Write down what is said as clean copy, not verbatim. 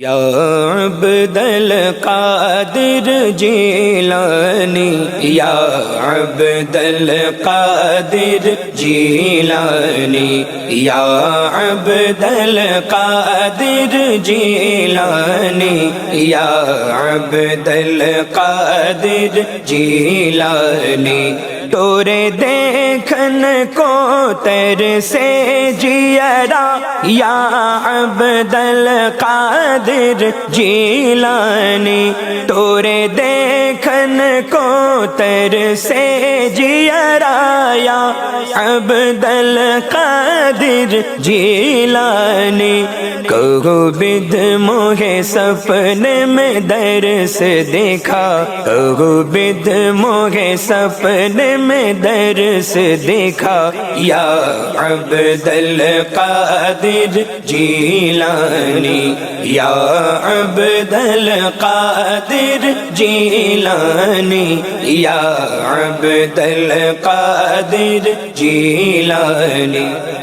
یا عبد القادر جیلانی یا عبد القادر جیلانی یا عبد القادر جیلانی یا عبد القادر جیلانی تورے دیکھن کو تیر سے جیرا یا عبد القادر جیلانی تورے دیکھن کو تیر سے جیرا یا عبد القادر جیلانی کہو بد موہے سپنے میں درس دیکھا کہو بد موہے سپنے میں درس دیکھا یا عبد القادر جیلانی یا عبد القادر جیلانی یا عبد القادر جیلانی